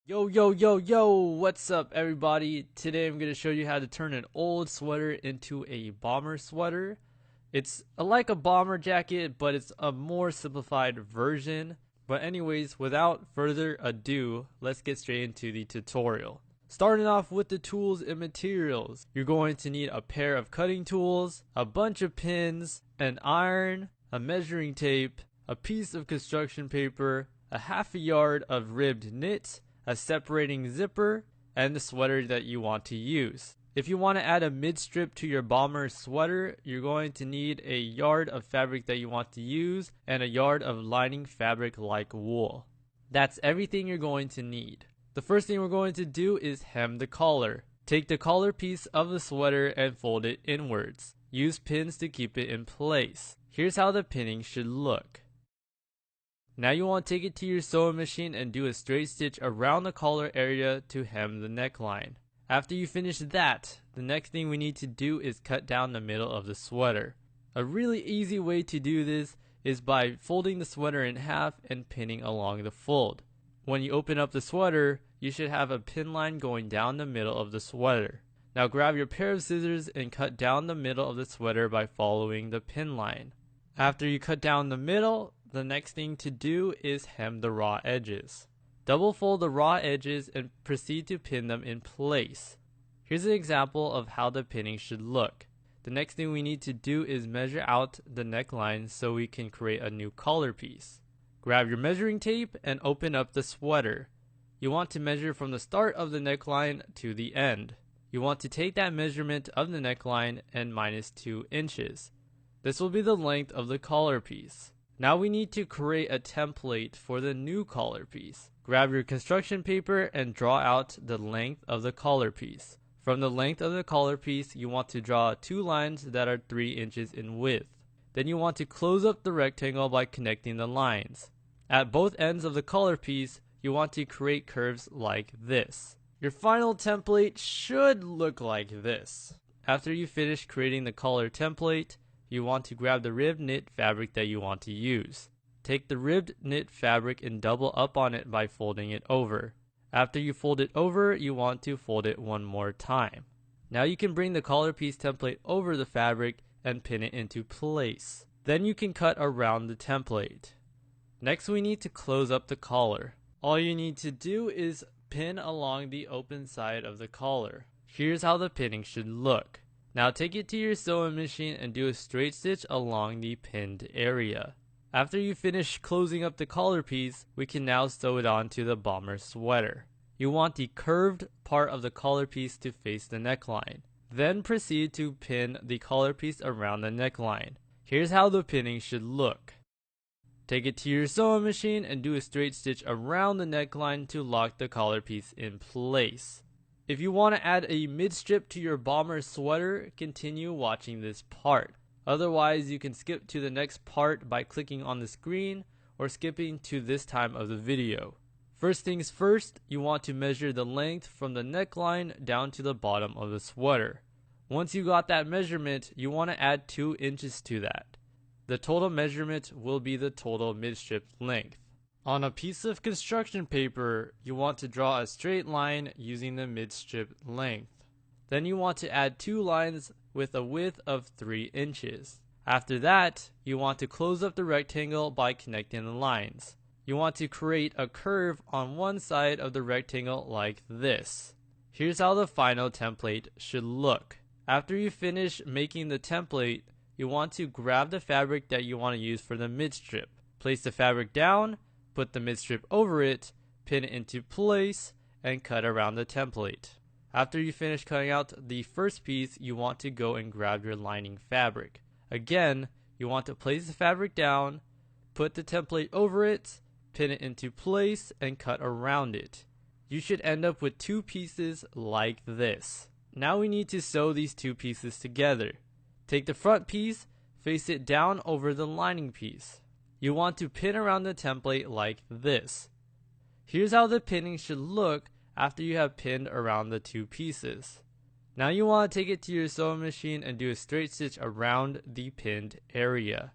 Yo, yo, yo, yo, what's up, everybody? Today I'm going to show you how to turn an old sweater into a bomber sweater. It's like a bomber jacket, but it's a more simplified version. But anyways, without further ado, let's get straight into the tutorial. Starting off with the tools and materials, you're going to need a pair of cutting tools, a bunch of pins, an iron, a measuring tape, a piece of construction paper, a half a yard of ribbed knit, a separating zipper, and the sweater that you want to use. If you want to add a mid-strip to your bomber sweater, you're going to need a yard of fabric that you want to use and a yard of lining fabric like wool. That's everything you're going to need. The first thing we're going to do is hem the collar. Take the collar piece of the sweater and fold it inwards. Use pins to keep it in place. Here's how the pinning should look. Now you want to take it to your sewing machine and do a straight stitch around the collar area to hem the neckline. After you finish that, the next thing we need to do is cut down the middle of the sweater. A really easy way to do this is by folding the sweater in half and pinning along the fold. When you open up the sweater, you should have a pin line going down the middle of the sweater. Now grab your pair of scissors and cut down the middle of the sweater by following the pin line. After you cut down the middle, the next thing to do is hem the raw edges. Double fold the raw edges and proceed to pin them in place. Here's an example of how the pinning should look. The next thing we need to do is measure out the neckline so we can create a new collar piece. Grab your measuring tape and open up the sweater. You want to measure from the start of the neckline to the end. You want to take that measurement of the neckline and minus 2 inches. This will be the length of the collar piece. Now we need to create a template for the new collar piece. Grab your construction paper and draw out the length of the collar piece. From the length of the collar piece, you want to draw 2 lines that are 3 inches in width. Then you want to close up the rectangle by connecting the lines. At both ends of the collar piece, you want to create curves like this. Your final template should look like this. After you finish creating the collar template, you want to grab the ribbed knit fabric that you want to use. Take the ribbed knit fabric and double up on it by folding it over. After you fold it over, you want to fold it one more time. Now you can bring the collar piece template over the fabric and pin it into place. Then you can cut around the template. Next we need to close up the collar. All you need to do is pin along the open side of the collar. Here's how the pinning should look. Now take it to your sewing machine and do a straight stitch along the pinned area. After you finish closing up the collar piece, we can now sew it onto the bomber sweater. You want the curved part of the collar piece to face the neckline. Then proceed to pin the collar piece around the neckline. Here's how the pinning should look. Take it to your sewing machine and do a straight stitch around the neckline to lock the collar piece in place. If you want to add a mid-strip to your bomber sweater, continue watching this part. Otherwise, you can skip to the next part by clicking on the screen or skipping to this time of the video. First things first, you want to measure the length from the neckline down to the bottom of the sweater. Once you got that measurement, you want to add 2 inches to that. The total measurement will be the total mid-strip length. On a piece of construction paper, you want to draw a straight line using the mid-strip length. Then you want to add 2 lines with a width of 3 inches. After that, you want to close up the rectangle by connecting the lines. You want to create a curve on one side of the rectangle like this. Here's how the final template should look. After you finish making the template, you want to grab the fabric that you want to use for the mid-strip. Place the fabric down, put the mid-strip over it, pin it into place, and cut around the template. After you finish cutting out the first piece, you want to go and grab your lining fabric. Again, you want to place the fabric down, put the template over it, pin it into place, and cut around it. You should end up with 2 pieces like this. Now we need to sew these 2 pieces together. Take the front piece, face it down over the lining piece. You want to pin around the template like this. Here's how the pinning should look after you have pinned around the 2 pieces. Now you want to take it to your sewing machine and do a straight stitch around the pinned area.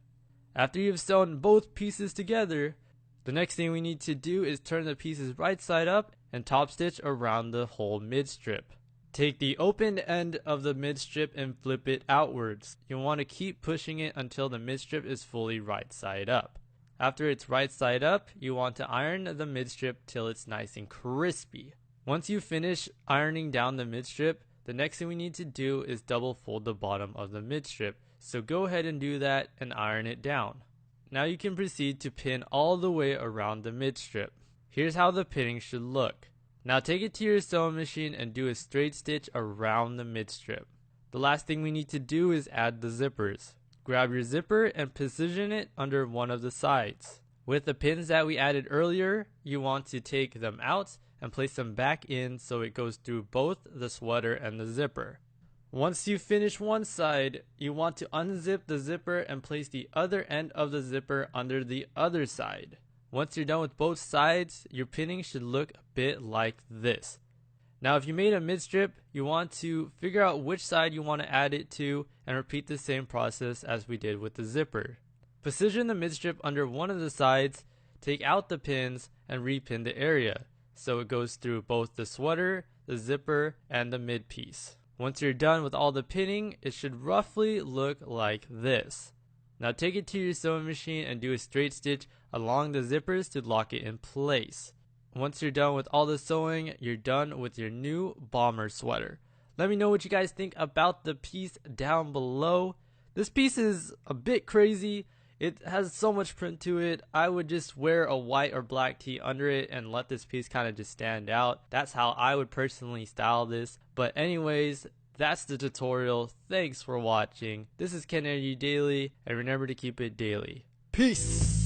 After you've sewn both pieces together, the next thing we need to do is turn the pieces right side up and top stitch around the whole mid strip. Take the open end of the mid strip and flip it outwards. You'll want to keep pushing it until the mid strip is fully right side up. After it's right side up, you want to iron the mid strip till it's nice and crispy. Once you finish ironing down the mid strip, the next thing we need to do is double fold the bottom of the mid strip. So go ahead and do that and iron it down. Now you can proceed to pin all the way around the mid strip. Here's how the pinning should look. Now take it to your sewing machine and do a straight stitch around the mid strip. The last thing we need to do is add the zippers. Grab your zipper and position it under one of the sides. With the pins that we added earlier, you want to take them out and place them back in so it goes through both the sweater and the zipper. Once you finish one side, you want to unzip the zipper and place the other end of the zipper under the other side. Once you're done with both sides, your pinning should look a bit like this. Now if you made a mid strip, you want to figure out which side you want to add it to and repeat the same process as we did with the zipper. Position the mid strip under one of the sides, take out the pins, and repin the area so it goes through both the sweater, the zipper, and the mid piece. Once you're done with all the pinning, it should roughly look like this. Now take it to your sewing machine and do a straight stitch along the zippers to lock it in place. Once you're done with all the sewing, you're done with your new bomber sweater. Let me know what you guys think about the piece down below. This piece is a bit crazy. It has so much print to it. I would just wear a white or black tee under it and let this piece kind of just stand out. That's how I would personally style this. But anyways, that's the tutorial. Thanks for watching. This is Ken Energy Daily, and remember to keep it daily. Peace!